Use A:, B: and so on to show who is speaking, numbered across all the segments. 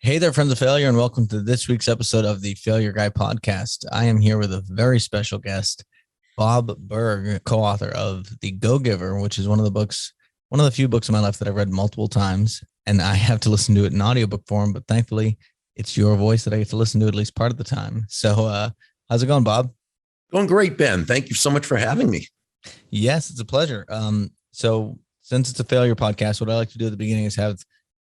A: Hey there, friends of failure, and welcome to this week's episode of the Failure Guy podcast. I am here with a very special guest, Bob Burg, co-author of The Go-Giver, which is one of the few books in my life that I've read multiple times, and I have to listen to it in audiobook form, but thankfully it's your voice that I get to listen to at least part of the time. So how's it going, Bob?
B: Going great, Ben. Thank you so much for having me.
A: Yes, it's a pleasure. So since it's a failure podcast, what I like to do at the beginning is have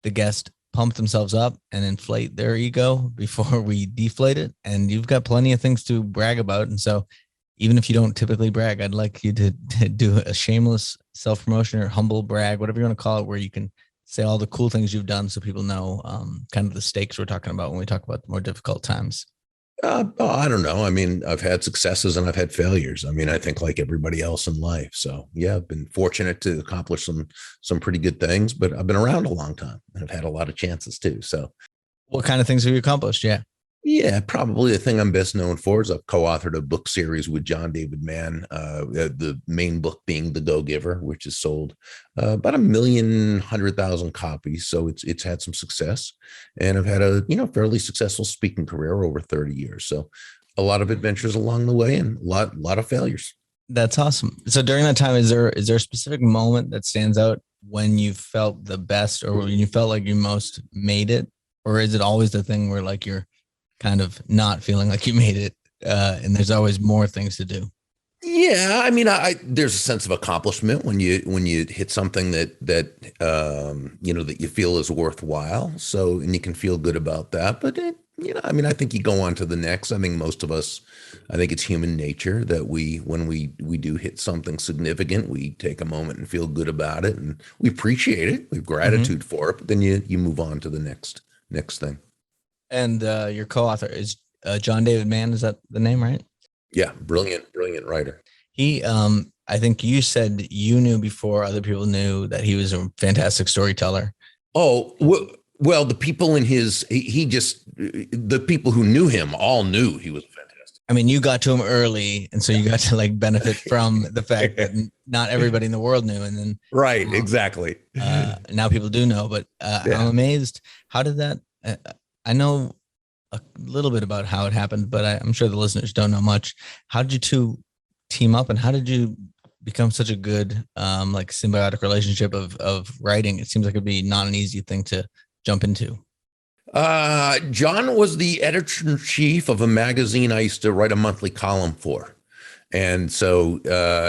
A: the guest pump themselves up and inflate their ego before we deflate it. And you've got plenty of things to brag about. And so even if you don't typically brag, I'd like you to do a shameless self-promotion or humble brag, whatever you want to call it, where you can say all the cool things you've done so people know kind of the stakes we're talking about when we talk about the more difficult times.
B: I don't know. I mean, I've had successes and I've had failures. I mean, I think like everybody else in life. So yeah, I've been fortunate to accomplish some pretty good things, but I've been around a long time and I've had a lot of chances too. So
A: what kind of things have you accomplished?
B: yeah, probably the thing I'm best known for is I've co-authored a book series with John David Mann, the main book being The Go-Giver, which has sold about 1,100,000 copies. So it's had some success, and I've had a fairly successful speaking career over 30 years. So a lot of adventures along the way and a lot of failures.
A: That's awesome. So during that time, is there a specific moment that stands out when you felt the best or when you felt like you most made it? Or is it always the thing where like you're kind of not feeling like you made it and there's always more things to do?
B: Yeah, I mean, there's a sense of accomplishment when you hit something that you feel is worthwhile. So, and you can feel good about that. But I mean, I think you go on to the next. I think most of us, I think it's human nature that when we do hit something significant, we take a moment and feel good about it, and we appreciate it. We have gratitude for it. But then you move on to the next thing.
A: And your co-author is John David Mann. Is that the name, right?
B: Yeah, brilliant writer.
A: He, I think you said you knew before other people knew that he was a fantastic storyteller.
B: Oh, well, the people in the people who knew him all knew he was fantastic.
A: I mean, you got to him early, and so you got to like benefit from the fact that not everybody in the world knew. And then,
B: right, exactly.
A: Now people do know, but I'm amazed. How did that? I know a little bit about how it happened, but I'm sure the listeners don't know much. How did you two team up, and how did you become such a good like symbiotic relationship of writing? It seems like it'd be not an easy thing to jump into.
B: John was the editor-in-chief of a magazine I used to write a monthly column for. And so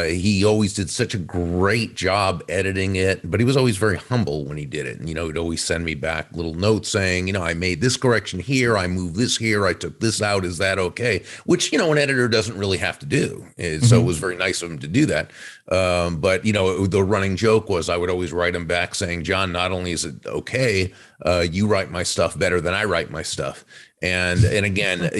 B: he always did such a great job editing it, but he was always very humble when he did it. And, he'd always send me back little notes saying, I made this correction here, I moved this here, I took this out, is that okay? Which, an editor doesn't really have to do. So it was very nice of him to do that. But, the running joke was I would always write him back saying, John, not only is it okay, you write my stuff better than I write my stuff. And again,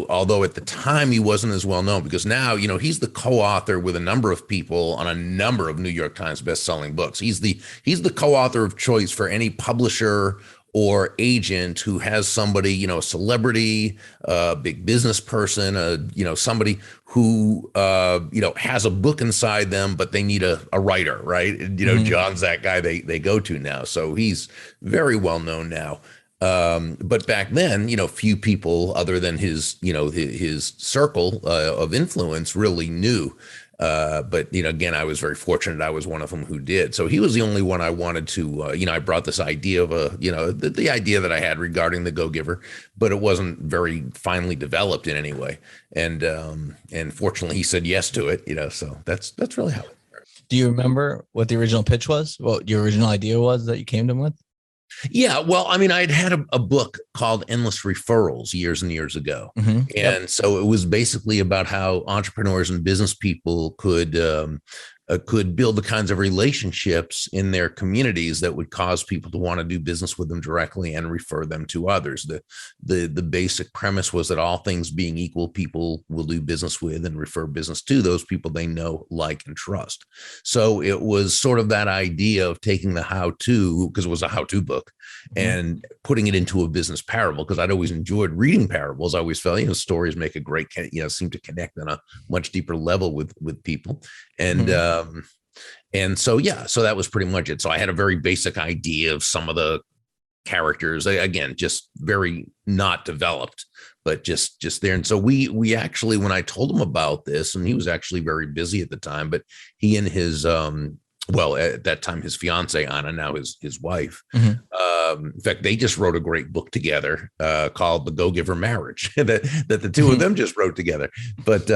B: although at the time he wasn't as well known, because now, he's the co-author with a number of people on a number of New York Times best-selling books. He's the co-author of choice for any publisher or agent who has somebody, a celebrity, a big business person, somebody who, has a book inside them, but they need a writer, right? And, John's that guy they go to now. So he's very well known now. But back then, few people other than his circle of influence really knew. But, again, I was very fortunate. I was one of them who did. So he was the only one I wanted to, I brought this idea of the idea that I had regarding the Go-Giver, but it wasn't very finely developed in any way. And fortunately he said yes to it, so that's really how it worked.
A: Do you remember what the original pitch was? What your original idea was that you came to him with?
B: Yeah, well, I mean, I'd had a book called Endless Referrals years and years ago. And so it was basically about how entrepreneurs and business people could build the kinds of relationships in their communities that would cause people to want to do business with them directly and refer them to others. The basic premise was that all things being equal, people will do business with and refer business to those people they know, like, and trust. So it was sort of that idea of taking the how-to, because it was a how-to book, and putting it into a business parable, because I'd always enjoyed reading parables. I always felt, stories make a great, seem to connect on a much deeper level with people. And so, yeah, so that was pretty much it. So I had a very basic idea of some of the characters, again, just very not developed, but just there. And so we actually, when I told him about this, and he was actually very busy at the time, but he and his well, at that time, his fiance Anna, now his wife.
A: Mhm.
B: In fact, they just wrote a great book together called "The Go-Giver Marriage" that the two of them just wrote together. But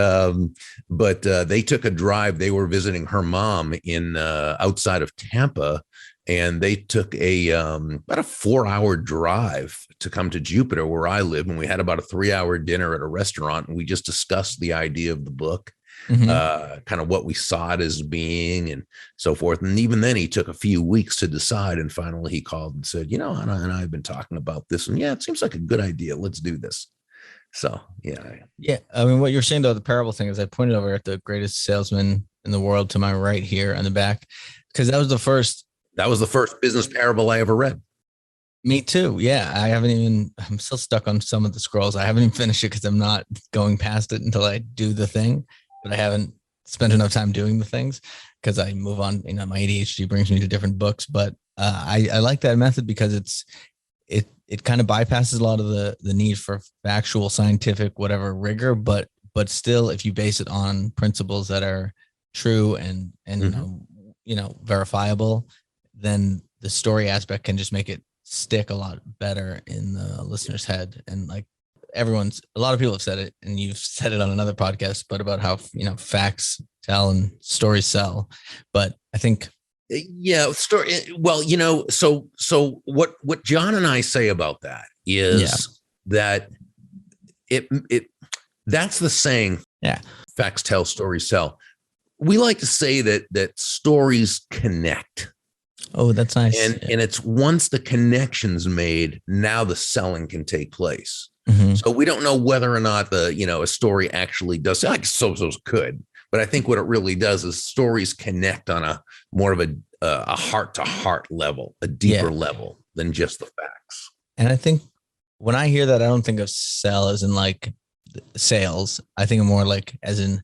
B: they took a drive. They were visiting her mom in outside of Tampa, and they took about a 4-hour drive to come to Jupiter, where I live. And we had about a 3-hour dinner at a restaurant, and we just discussed the idea of the book. Kind of what we saw it as being and so forth. And even then he took a few weeks to decide. And finally he called and said, Anna and I have been talking about this, and it seems like a good idea. Let's do this. So, yeah.
A: I mean, what you're saying though, the parable thing is I pointed over at the greatest salesman in the world to my right here on the back, because that was the first
B: business parable I ever read.
A: Me too. Yeah. I'm still stuck on some of the scrolls. I haven't even finished it because I'm not going past it until I do the thing. But I haven't spent enough time doing the things because I move on. My ADHD brings me to different books, but I like that method because it kind of bypasses a lot of the need for factual, scientific, whatever rigor, but still, if you base it on principles that are true and verifiable, then the story aspect can just make it stick a lot better in the listener's head. And like, a lot of people have said it, and you've said it on another podcast, but about how, facts tell and stories sell. But I think,
B: story. Well, so what John and I say about that is that that's the saying.
A: Yeah.
B: Facts tell, stories sell. We like to say that stories connect.
A: Oh, that's nice.
B: And it's once the connection's made, now the selling can take place.
A: Mm-hmm.
B: So we don't know whether or not a story actually does. Like so-sos could, but I think what it really does is stories connect on a more of a heart-to-heart level, a deeper level than just the facts.
A: And I think when I hear that, I don't think of sell as in like sales. I think of more like as in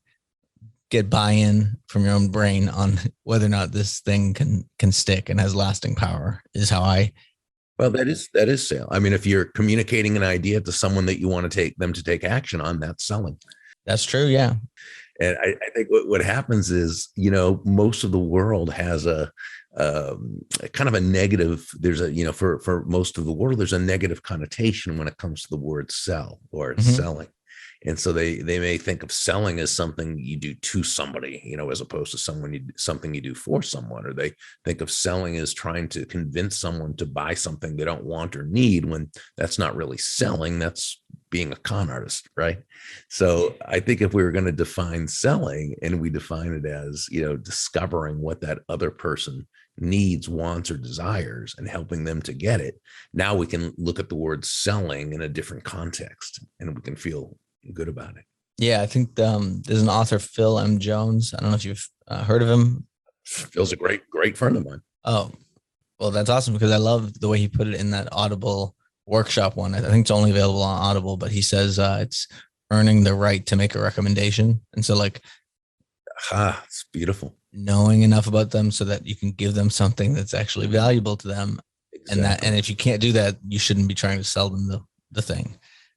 A: get buy-in from your own brain on whether or not this thing can stick and has lasting power is how I.
B: Well, that is sale. I mean, if you're communicating an idea to someone that you want to take them to take action on, that's selling.
A: That's true. Yeah.
B: And I think what happens is, most of the world has a kind of a negative, there's for most of the world, there's a negative connotation when it comes to the word sell or selling. And so they may think of selling as something you do to somebody, as opposed to something you do for someone, or they think of selling as trying to convince someone to buy something they don't want or need, when that's not really selling, that's being a con artist, right? So I think if we were going to define selling, and we define it as, discovering what that other person needs, wants, or desires, and helping them to get it, now we can look at the word selling in a different context, and we can feel good about it.
A: Yeah, I think there's an author, Phil M. Jones. I don't know if you've heard of him.
B: Phil's a great friend of mine.
A: Oh, well, that's awesome, because I love the way he put it in that Audible workshop one. I think it's only available on Audible, but he says it's earning the right to make a recommendation. And so like,
B: it's beautiful.
A: Knowing enough about them so that you can give them something that's actually valuable to them. Exactly. And if you can't do that, you shouldn't be trying to sell them the thing.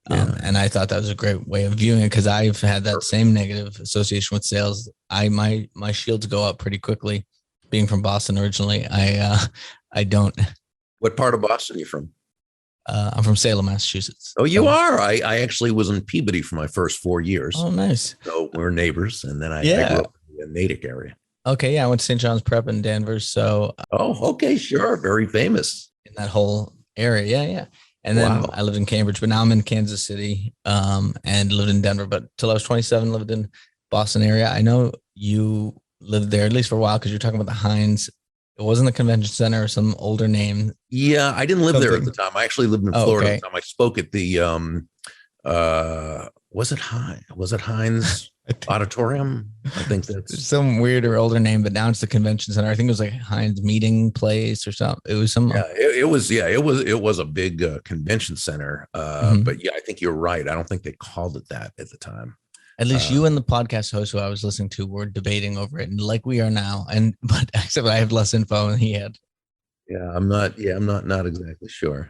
A: Yeah. And I thought that was a great way of viewing it, because I've had that same negative association with sales. My shields go up pretty quickly. Being from Boston originally, I don't.
B: What part of Boston are you from?
A: I'm from Salem, Massachusetts.
B: Oh, you are? I actually was in Peabody for my first 4 years.
A: Oh, nice.
B: So we're neighbors, and then I grew up in the Natick area.
A: Okay, yeah, I went to St. John's Prep in Danvers. So.
B: Oh, okay, sure, very famous
A: in that whole area. Yeah. And then I lived in Cambridge, but now I'm in Kansas City, and lived in Denver. But till I was 27, lived in Boston area. I know you lived there at least for a while, because you're talking about the Heinz. It wasn't the convention center or some older name.
B: Yeah, I didn't live there at the time. I actually lived in Florida at the time. I spoke at the was it Heinz Auditorium? I think that's
A: some weird or older name, but now it's the convention center. I think it was like Heinz Meeting Place or something. It was some.
B: Yeah, it was a big convention center. But yeah, I think you're right. I don't think they called it that at the time.
A: At least you and the podcast host who I was listening to were debating over it, and like we are now. But except I have less info than he had.
B: Yeah, I'm not exactly sure.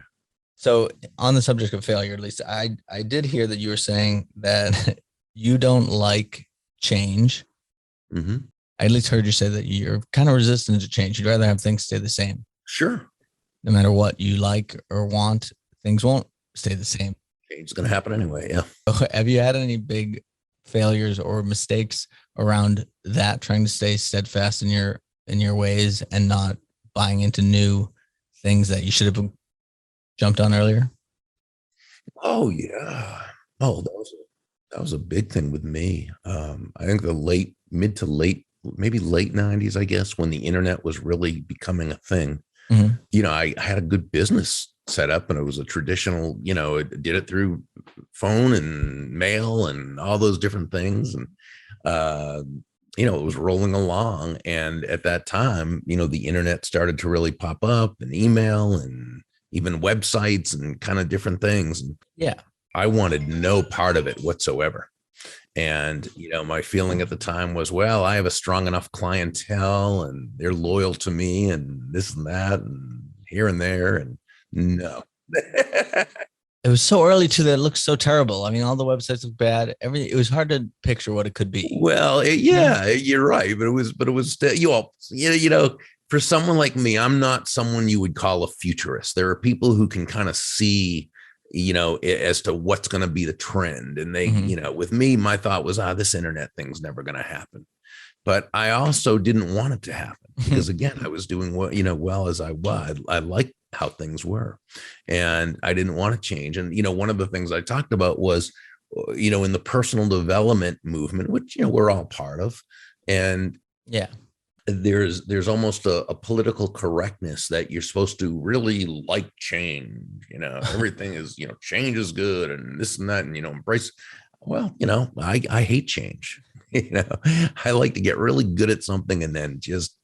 A: So on the subject of failure, at least I did hear that you were saying that you don't like change.
B: Mm-hmm.
A: I at least heard you say that you're kind of resistant to change. You'd rather have things stay the same.
B: Sure.
A: No matter what you like or want, things won't stay the same.
B: Change is going to happen anyway. Yeah.
A: Have you had any big failures or mistakes around that, trying to stay steadfast in your ways and not buying into new things that you should have jumped on earlier?
B: Oh yeah. Oh, that was a big thing with me. I think the mid to late, maybe late '90s, I guess, when the internet was really becoming a thing.
A: Mm-hmm.
B: I had a good business set up, and it was a traditional, it did it through phone and mail and all those different things. And, it was rolling along. And at that time, the internet started to really pop up, and email and even websites and kind of different things. And
A: Yeah.
B: I wanted no part of it whatsoever. And, my feeling at the time was, well, I have a strong enough clientele and they're loyal to me and this and that and here and there. And no.
A: It was so early too that it looked so terrible. I mean, all the websites look bad. Everything. It was hard to picture what it could be.
B: Well, yeah, you're right. But it was still, for someone like me, I'm not someone you would call a futurist. There are people who can kind of see, as to what's going to be the trend. And they, with me, my thought was, this internet thing's never going to happen. But I also didn't want it to happen because, again, I was doing well as I was. I liked how things were, and I didn't want to change. And one of the things I talked about was, in the personal development movement, which we're all part of, and
A: yeah,
B: there's almost a political correctness that you're supposed to really like change. Everything is change is good and this and that, and embrace. Well, I hate change. I like to get really good at something and then just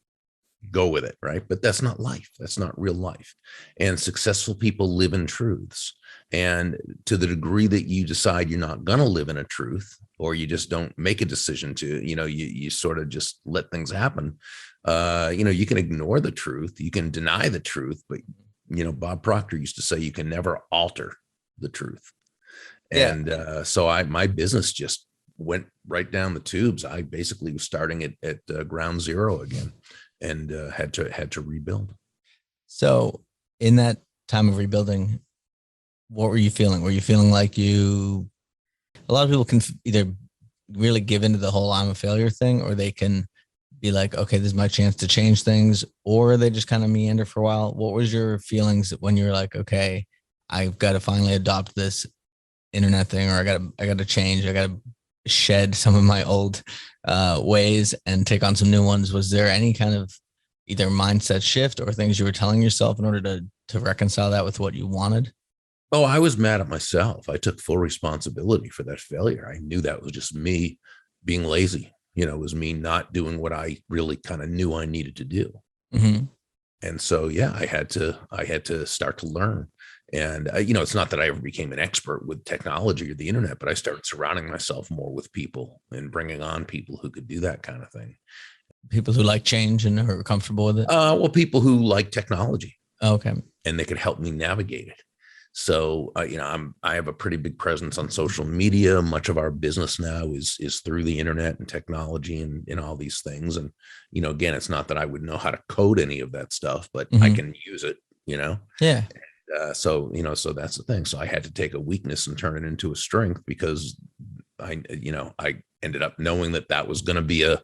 B: go with it, right? But that's not life. That's not real life. And successful people live in truths. And to the degree that you decide you're not going to live in a truth, or you just don't make a decision to, you sort of just let things happen. You can ignore the truth, you can deny the truth, but Bob Proctor used to say you can never alter the truth. And so my business just went right down the tubes. I basically was starting at ground zero again, and had to rebuild.
A: So in that time of rebuilding, what were you feeling? Were you feeling like a lot of people can either really give into the whole I'm a failure thing, or they can be like, okay, this is my chance to change things, or they just kind of meander for a while? What was your feelings when you were like, okay, I've got to finally adopt this internet thing, or I got to change, I got to shed some of my old ways and take on some new ones? Was there any kind of either mindset shift or things you were telling yourself in order to reconcile that with what you wanted?
B: Oh, I was mad at myself. I took full responsibility for that failure. I knew that was just me being lazy. It was me not doing what I really kind of knew I needed to do.
A: Mm-hmm.
B: And so, yeah, I had to start to learn. And, it's not that I ever became an expert with technology or the internet, but I started surrounding myself more with people and bringing on people who could do that kind of thing.
A: People who like change and are comfortable with it?
B: Well, people who like technology.
A: Okay.
B: And they could help me navigate it. So, I have a pretty big presence on social media. Much of our business now is through the internet and technology and all these things. And, again, it's not that I would know how to code any of that stuff, but I can use it,
A: Yeah.
B: So that's the thing. So I had to take a weakness and turn it into a strength, because I ended up knowing that was going to be a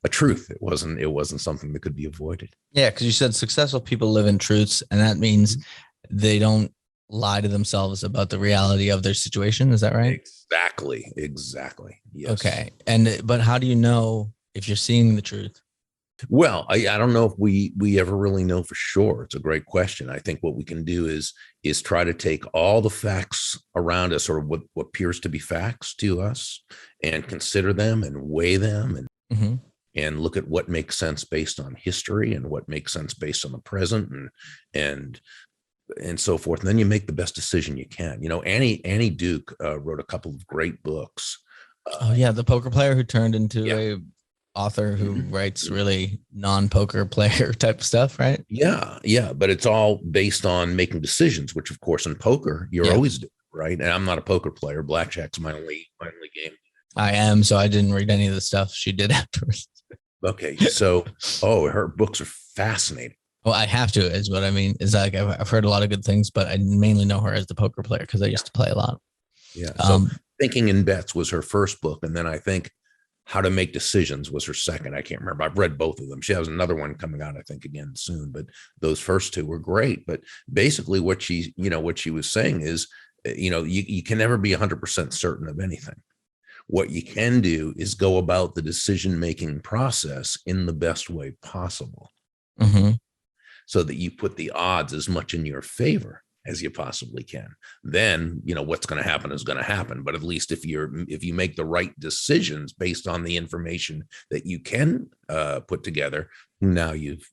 B: truth. It wasn't something that could be avoided.
A: Yeah. Cause you said successful people live in truths, and that means they don't lie to themselves about the reality of their situation. Is that right?
B: Exactly. Yes.
A: Okay. But how do you know if you're seeing the truth?
B: Well, I don't know if we ever really know for sure. It's a great question. I think what we can do is try to take all the facts around us, or what appears to be facts to us, and consider them and weigh them, and look at what makes sense based on history and what makes sense based on the present, and so forth. And then you make the best decision you can. Annie Duke wrote a couple of great books.
A: The poker player who turned into author who
B: Mhm.
A: writes really non-poker player type of stuff, right?
B: Yeah, yeah, but it's all based on making decisions, which of course in poker you're
A: Yeah,
B: always doing, right? And I'm not a poker player. Blackjack's my only game.
A: I am. So I didn't read any of the stuff she did afterwards.
B: Okay, so her books are fascinating.
A: Well, I have to, is what I mean. Is like I've heard a lot of good things, but I mainly know her as the poker player because I
B: Yeah,
A: used to play a lot.
B: yeah. So
A: Um,
B: Thinking in Bets was her first book, and then I think How to Make Decisions was her second. I can't remember. I've read both of them. She has another one coming out, I think, again soon. But those first two were great. But basically, what she was saying is, you can never be 100% certain of anything. What you can do is go about the decision making process in the best way possible,
A: mhm.
B: so that you put the odds as much in your favor as you possibly can. Then what's going to happen is going to happen, but at least if you make the right decisions based on the information that you can put together, now you've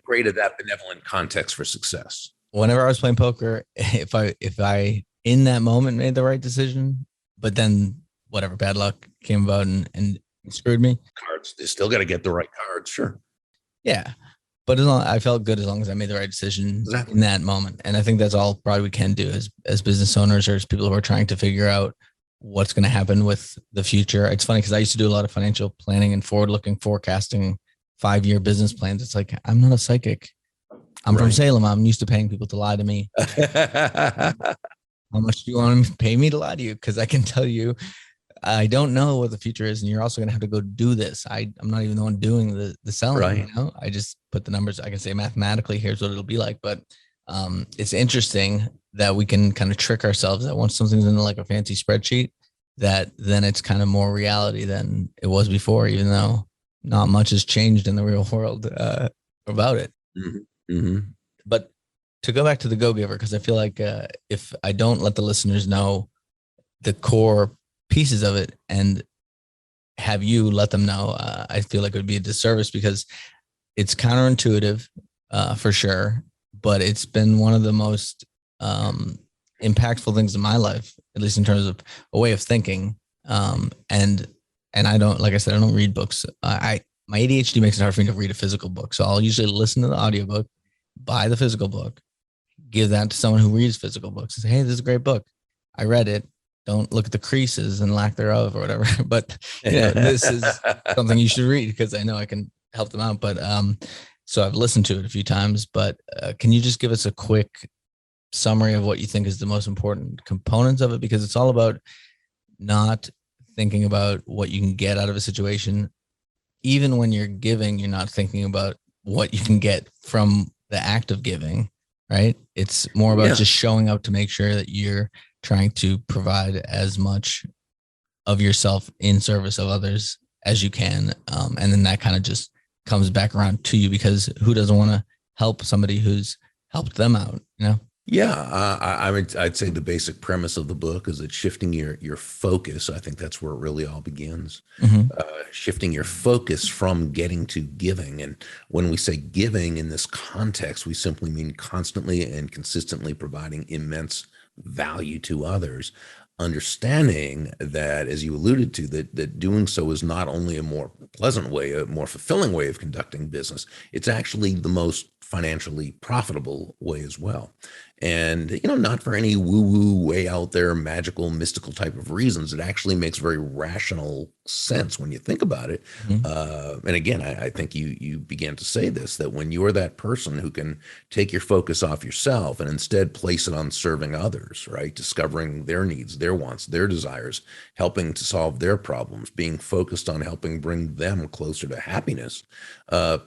B: created that benevolent context for success.
A: Whenever I was playing poker, if I in that moment made the right decision, but then whatever bad luck came about and screwed me.
B: Cards, you still got to get the right cards, sure.
A: Yeah. But as long, I felt good as long as I made the right decision
B: Exactly.
A: in that moment. And I think that's all probably we can do as business owners or as people who are trying to figure out what's going to happen with the future. It's funny because I used to do a lot of financial planning and forward looking forecasting 5-year business plans. It's like, I'm not a psychic. I'm from
B: Right.
A: Salem. I'm used to paying people to lie to me. How much do you want to pay me to lie to you? Because I can tell you, I don't know what the future is, and you're also going to have to go do this. I'm not even the one doing the selling.
B: Right.
A: You know, I just put the numbers. I can say mathematically, here's what it'll be like. But it's interesting that we can kind of trick ourselves that once something's in like a fancy spreadsheet, that then it's kind of more reality than it was before, even though not much has changed in the real world about it.
B: Mm-hmm. Mm-hmm.
A: But to go back to the Go Giver, because I feel like if I don't let the listeners know the core pieces of it and have you let them know, I feel like it would be a disservice because it's counterintuitive for sure, but it's been one of the most impactful things in my life, at least in terms of a way of thinking. And I don't, like I said, I don't read books. My ADHD makes it hard for me to read a physical book. So I'll usually listen to the audiobook, buy the physical book, give that to someone who reads physical books and say, hey, this is a great book. I read it. Don't look at the creases and lack thereof or whatever. But this is something you should read because I know I can help them out. But so I've listened to it a few times, but can you just give us a quick summary of what you think is the most important components of it? Because it's all about not thinking about what you can get out of a situation. Even when you're giving, you're not thinking about what you can get from the act of giving, right? It's more about just showing up to make sure that you're trying to provide as much of yourself in service of others as you can. And then that kind of just comes back around to you because who doesn't want to help somebody who's helped them out, you know?
B: Yeah, I'd say the basic premise of the book is that shifting your focus. I think that's where it really all begins.
A: Mm-hmm.
B: Shifting your focus from getting to giving. And when we say giving in this context, we simply mean constantly and consistently providing immense value to others. Understanding that, as you alluded to, that doing so is not only a more pleasant way, a more fulfilling way of conducting business, it's actually the most financially profitable way as well. And, not for any woo-woo, way out there, magical, mystical type of reasons. It actually makes very rational sense when you think about it.
A: Mm-hmm.
B: And again, I think you began to say this, that when you're that person who can take your focus off yourself and instead place it on serving others, right? Discovering their needs, their wants, their desires, helping to solve their problems, being focused on helping bring them closer to happiness,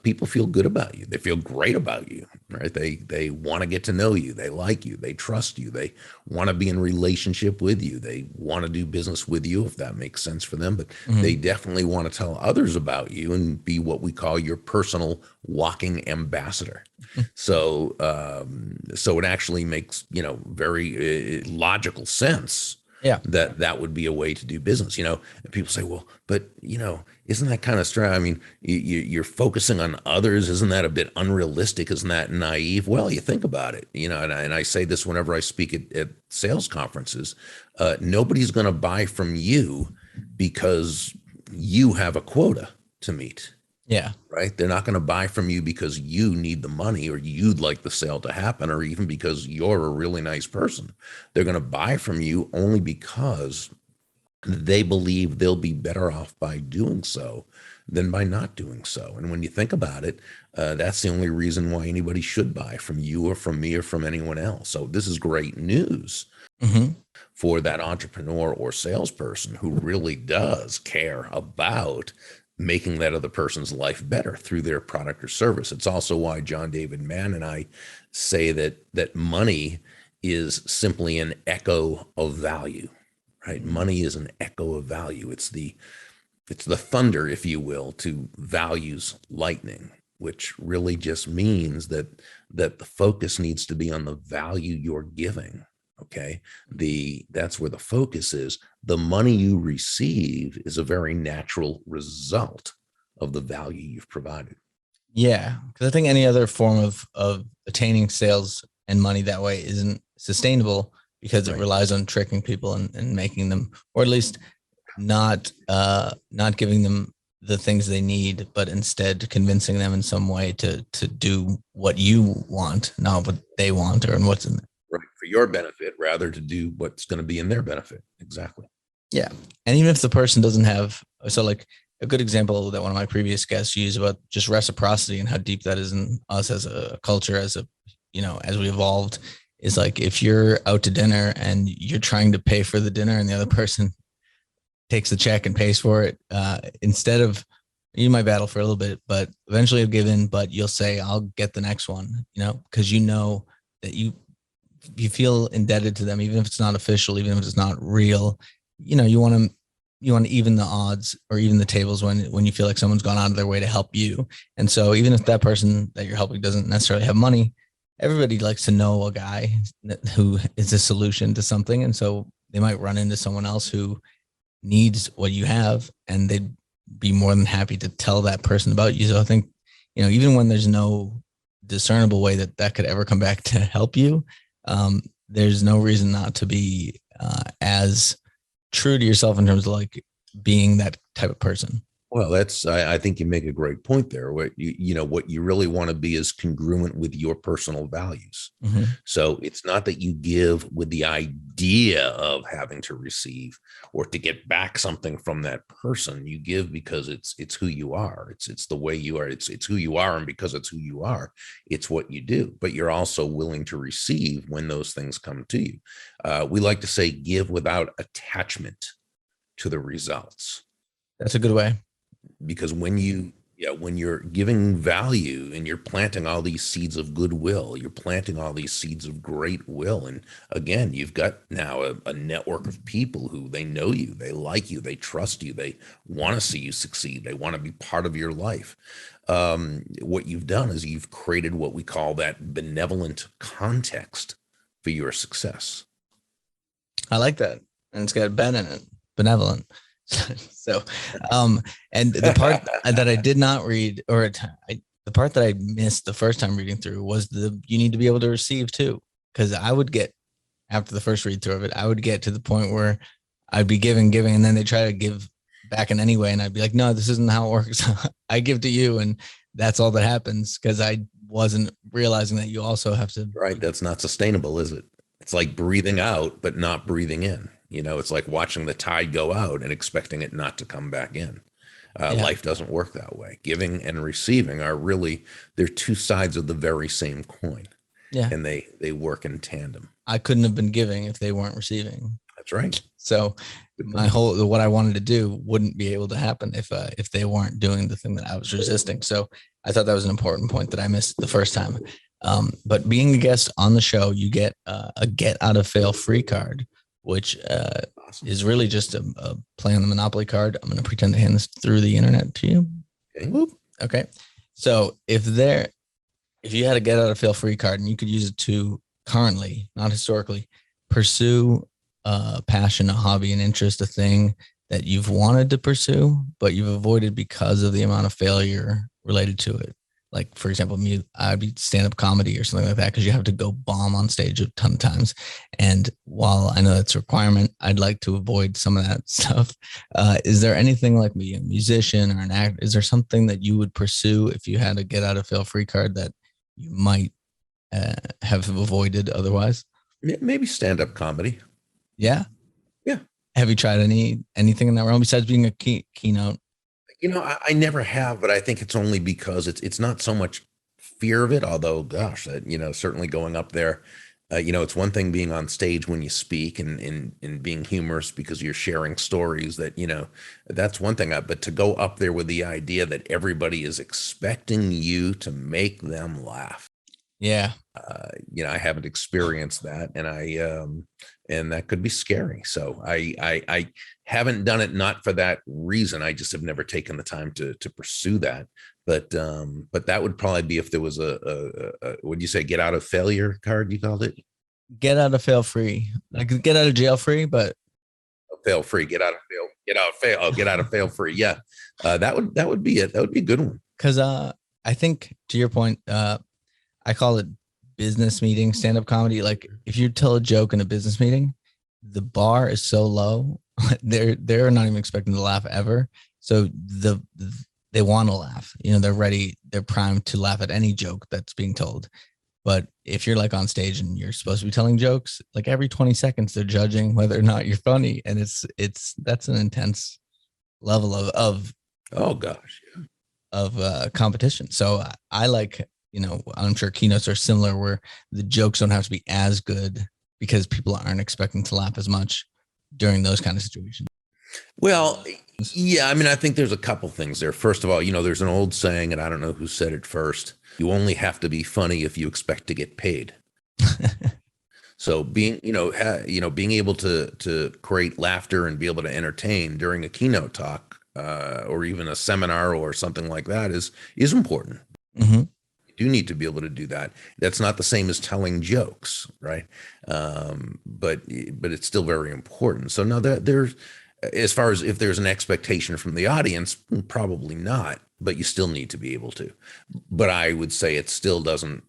B: people feel good about you. They feel great about you, right? They want to get to know you. They like you. They trust you. They want to be in relationship with you. They want to do business with you, if that makes sense for them. But they definitely want to tell others about you and be what we call your personal walking ambassador. So it actually makes, very logical sense.
A: Yeah.
B: That would be a way to do business. And people say, well, but isn't that kind of strange? I mean, you're focusing on others. Isn't that a bit unrealistic? Isn't that naive? Well, you think about it, and I say this whenever I speak at sales conferences. Nobody's going to buy from you because you have a quota. to meet.
A: Yeah.
B: Right? They're not going to buy from you because you need the money or you'd like the sale to happen, or even because you're a really nice person. They're going to buy from you only because they believe they'll be better off by doing so than by not doing so. And when you think about it, that's the only reason why anybody should buy from you or from me or from anyone else. So this is great news for that entrepreneur or salesperson who really does care about making that other person's life better through their product or service. It's also why John David Mann and I say that money is simply an echo of value, right? Money is an echo of value. It's the thunder, if you will, to values lightning, which really just means that the focus needs to be on the value you're giving. Okay. That's where the focus is. The money you receive is a very natural result of the value you've provided.
A: Yeah. Because I think any other form of attaining sales and money that way isn't sustainable, because it relies on tricking people and making them, or at least not giving them the things they need, but instead convincing them in some way to do what you want, not what they want or what's in there.
B: Right, for your benefit, rather to do what's going to be in their benefit. Exactly.
A: Yeah. And even if the person doesn't have, so like a good example that one of my previous guests used about just reciprocity and how deep that is in us as a culture, as we evolved, is like, if you're out to dinner and you're trying to pay for the dinner and the other person takes the check and pays for it, instead of, you might battle for a little bit, but eventually you'll give in, but you'll say, I'll get the next one, because you know that you feel indebted to them, even if it's not official, even if it's not real. You want to even the odds or even the tables when you feel like someone's gone out of their way to help you. And so even if that person that you're helping doesn't necessarily have money, everybody likes to know a guy who is a solution to something. And so they might run into someone else who needs what you have, and they'd be more than happy to tell that person about you. So I think, even when there's no discernible way that could ever come back to help you, there's no reason not to be as true to yourself in terms of like being that type of person.
B: Well, I think you make a great point there. What you really want to be is congruent with your personal values.
A: Mm-hmm.
B: So it's not that you give with the idea of having to receive or to get back something from that person. You give because it's who you are. It's the way you are. It's who you are, and because it's who you are, it's what you do. But you're also willing to receive when those things come to you. We like to say, give without attachment to the results.
A: That's a good way.
B: Because when you're giving value and you're planting all these seeds of goodwill, you're planting all these seeds of great will. And again, you've got now a network of people who they know you, they like you, they trust you, they want to see you succeed, they want to be part of your life. What you've done is you've created what we call that benevolent context for your success.
A: I like that. And it's got Ben in it, benevolent. So, and the part that I did not read, or the part that I missed the first time reading through, was you need to be able to receive too. Because I would get, after the first read through of it, I would get to the point where I'd be giving, and then they try to give back in any way, and I'd be like, no, this isn't how it works. I give to you, and that's all that happens, because I wasn't realizing that you also have to.
B: Right. That's not sustainable, is it? It's like breathing out, but not breathing in. It's like watching the tide go out and expecting it not to come back in. Life doesn't work that way. Giving and receiving they're two sides of the very same coin. Yeah. And they work in tandem.
A: I couldn't have been giving if they weren't receiving.
B: That's right.
A: So what I wanted to do wouldn't be able to happen if they weren't doing the thing that I was resisting. So I thought that was an important point that I missed the first time. But being a guest on the show, you get a get out of fail free card, which awesome. Is really just a play on the Monopoly card. I'm going to pretend to hand this through the internet to you. Okay. Okay. So if you had a get out of fail free card and you could use it to currently, not historically, pursue a passion, a hobby, an interest, a thing that you've wanted to pursue, but you've avoided because of the amount of failure related to it, like for example, me, I'd be stand-up comedy or something like that, because you have to go bomb on stage a ton of times. And while I know that's a requirement, I'd like to avoid some of that stuff. Is there anything like being a musician or an actor? Is there something that you would pursue if you had a get out of fail free card that you might have avoided otherwise?
B: Maybe stand-up comedy.
A: Yeah.
B: Yeah.
A: Have you tried anything in that realm besides being a keynote?
B: I never have, but I think it's only because it's not so much fear of it, although gosh, that, certainly going up there, it's one thing being on stage when you speak and being humorous because you're sharing stories that, that's one thing. But to go up there with the idea that everybody is expecting you to make them laugh.
A: Yeah.
B: I haven't experienced that, and that could be scary. So I haven't done it, not for that reason. I just have never taken the time to pursue that. But that would probably be if there was a what'd you say, get out of failure card, you called it?
A: Get out of fail free, like get out of jail free, but
B: fail free, get out of fail free. Yeah. That would be it. That would be a good one.
A: Cause I think to your point, I call it business meeting stand-up comedy. Like if you tell a joke in a business meeting, the bar is so low, they're not even expecting to laugh ever. So they want to laugh, they're ready, they're primed to laugh at any joke that's being told. But if you're like on stage and you're supposed to be telling jokes, like every 20 seconds, they're judging whether or not you're funny. And that's an intense level of
B: oh gosh, yeah.
A: of competition. So I like, I'm sure keynotes are similar where the jokes don't have to be as good because people aren't expecting to laugh as much during those kind of situations.
B: Well, yeah, I think there's a couple things there. First of all, there's an old saying, and I don't know who said it first. You only have to be funny if you expect to get paid. So being able to create laughter and be able to entertain during a keynote talk or even a seminar or something like that is important.
A: Mm-hmm.
B: Do need to be able to do that. That's not the same as telling jokes, right? But it's still very important. So now that there's, as far as if there's an expectation from the audience, probably not, but you still need to be able to. But I would say it still doesn't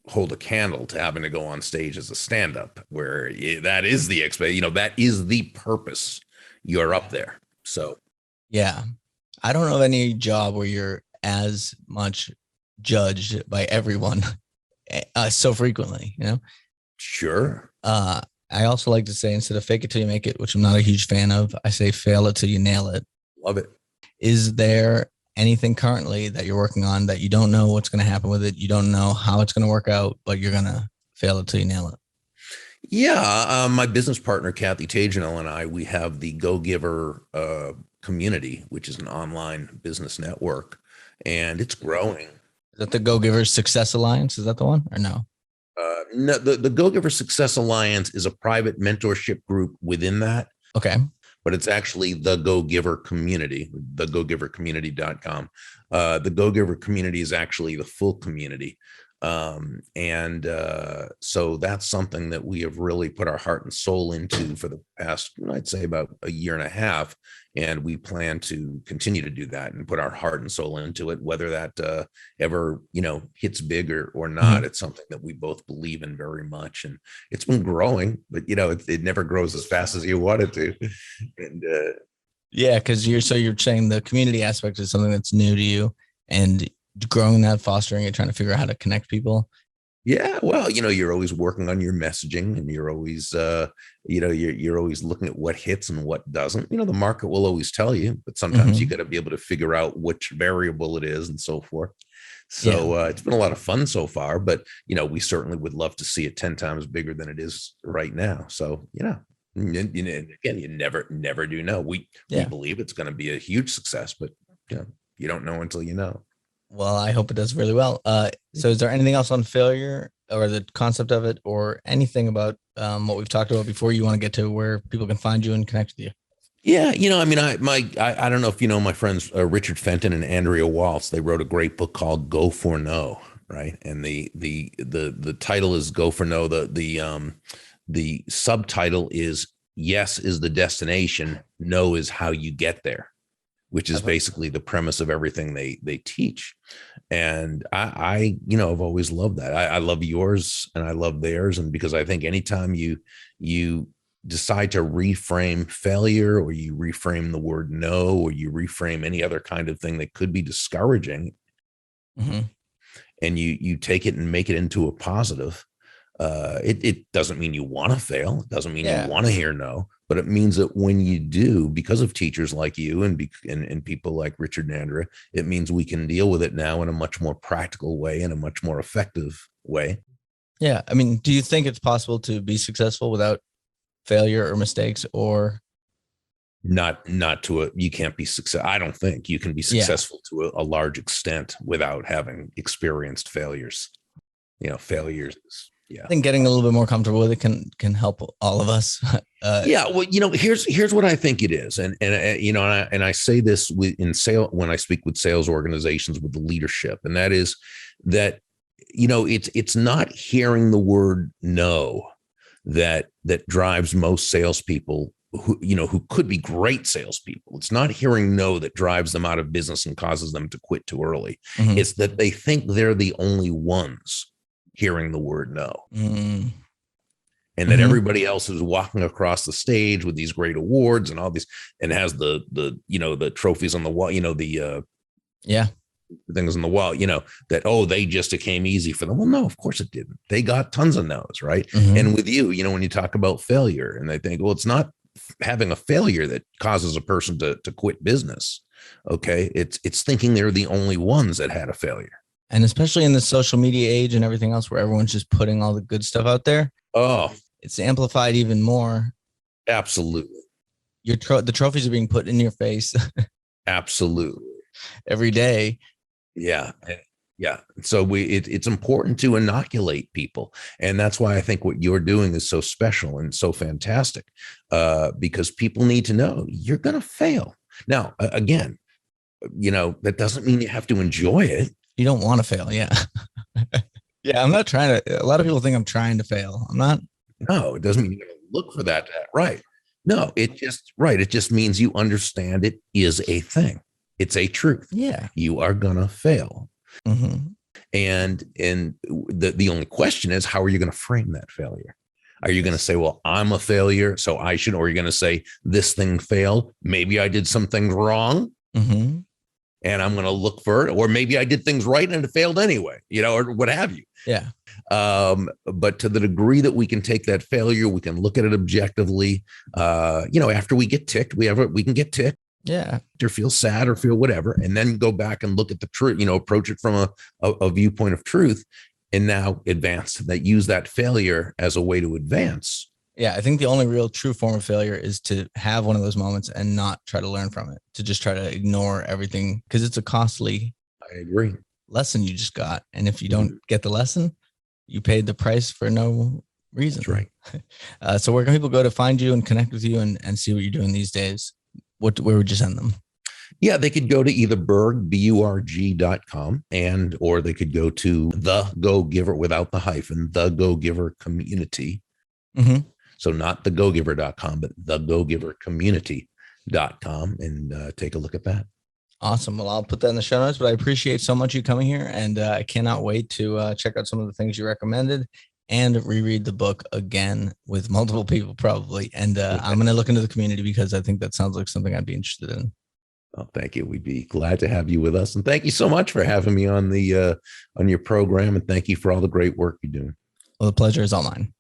B: hold a candle to having to go on stage as a stand-up, where that is the that is the purpose. You're up there. So
A: yeah, I don't know of any job where you're as much judged by everyone so frequently,
B: Sure.
A: I also like to say, instead of fake it till you make it, which I'm not a huge fan of, I say fail it till you nail it.
B: Love it.
A: Is there anything currently that you're working on that you don't know what's going to happen with it? You don't know how it's going to work out, but you're going to fail it till you nail it.
B: Yeah. My business partner, Kathy Tagenel, and I, we have the Go Giver community, which is an online business network, and it's growing.
A: Is that the Go Giver Success Alliance? Is that the one or no?
B: No, the Go Giver Success Alliance is a private mentorship group within that.
A: Okay.
B: But it's actually the Go Giver community, the gogivercommunity.com. The Go Giver community is actually the full community. So that's something that we have really put our heart and soul into for the past, I'd say, about a year and a half. And we plan to continue to do that and put our heart and soul into it, whether that ever, hits big or not. Mm-hmm. It's something that we both believe in very much. And it's been growing, but, it never grows as fast as you want it to. And
A: yeah, because you're saying the community aspect is something that's new to you, and growing that, fostering it, trying to figure out how to connect people.
B: Yeah, well, you're always working on your messaging, and you're always, you're always looking at what hits and what doesn't. The market will always tell you, but sometimes mm-hmm. you got to be able to figure out which variable it is and so forth. So it's been a lot of fun so far, but we certainly would love to see it 10 times bigger than it is right now. So again, you never do know. We believe it's going to be a huge success, but you don't know until you know.
A: Well, I hope it does really well. So is there anything else on failure or the concept of it, or anything about what we've talked about before you want to get to where people can find you and connect with you?
B: Yeah. I don't know if my friends, Richard Fenton and Andrea Waltz, they wrote a great book called Go for No. Right. And the title is Go for No. The subtitle is Yes is the destination. No is how you get there. which is basically the premise of everything they teach. And I I've always loved that. I love yours and I love theirs. And because I think anytime you decide to reframe failure, or you reframe the word no, or you reframe any other kind of thing that could be discouraging,
A: Mm-hmm.
B: and you take it and make it into a positive, it doesn't mean you want to fail. It doesn't mean you want to hear no, but it means that when you do, because of teachers like you and people like Richard and Andrea, it means we can deal with it now in a much more practical way, in a much more effective way.
A: Yeah. I mean, do you think it's possible to be successful without failure or mistakes, or
B: Not to a, you can't be success. I don't think you can be successful to a large extent without having experienced failures. Failures. Yeah.
A: I think getting a little bit more comfortable with it can help all of us.
B: Yeah. Well, here's what I think it is. And I say this in sale, when I speak with sales organizations, with the leadership, and that is that, it's not hearing the word no that drives most salespeople who could be great salespeople. It's not hearing no that drives them out of business and causes them to quit too early.
A: Mm-hmm.
B: It's that they think they're the only ones hearing the word no.
A: Mm-hmm.
B: And that everybody else is walking across the stage with these great awards and all these, and has the trophies on the wall, the things on the wall, that, they just, it came easy for them. Well, no, of course it didn't. They got tons of no's, right?
A: Mm-hmm.
B: And with you, when you talk about failure, and they think, well, it's not having a failure that causes a person to quit business. Okay. It's thinking they're the only ones that had a failure. And
A: especially in the social media age and everything else, where everyone's just putting all the good stuff out there.
B: Oh,
A: it's amplified even more.
B: Absolutely.
A: The trophies are being put in your face.
B: Absolutely.
A: Every day.
B: Yeah. Yeah. So it's important to inoculate people. And that's why I think what you're doing is so special and so fantastic, because people need to know you're going to fail. Now, again, that doesn't mean you have to enjoy it.
A: You don't want to fail. Yeah. Yeah. I'm not trying to, a lot of people think I'm trying to fail. I'm not.
B: No, it doesn't mean you're going to look for that. Right. No, it just means you understand it is a thing. It's a truth.
A: Yeah. You
B: are going to fail.
A: Mm-hmm.
B: And the only question is, how are you going to frame that failure? Are you going to say, well, I'm a failure, so I should, or are you going to say this thing failed? Maybe I did some things wrong.
A: Mm-hmm.
B: And I'm going to look for it, or maybe I did things right and it failed anyway, or what have you.
A: Yeah.
B: But to the degree that we can take that failure, we can look at it objectively. After we get ticked, we can get ticked.
A: Yeah.
B: Or feel sad or feel whatever, and then go back and look at the truth, approach it from a viewpoint of truth, and now advance use that failure as a way to advance.
A: Yeah. I think the only real true form of failure is to have one of those moments and not try to learn from it, to just try to ignore everything, because it's a costly lesson you just got. And if you don't get the lesson, you paid the price for no reason.
B: That's right.
A: So where can people go to find you and connect with you and see what you're doing these days? Where would you send them?
B: Yeah, they could go to either Burg, BURG.com, or they could go to the Go Giver without the hyphen, the Go Giver Community.
A: Mm-hmm.
B: So not the GoGiver.com, but the Go Giver Community.com, and take a look at that.
A: Awesome. Well, I'll put that in the show notes, but I appreciate so much you coming here, and I cannot wait to check out some of the things you recommended and reread the book again with multiple people probably. And I'm going to look into the community, because I think that sounds like something I'd be interested in.
B: Oh, thank you. We'd be glad to have you with us. And thank you so much for having me on your program. And thank you for all the great work you're doing.
A: Well, the pleasure is all mine.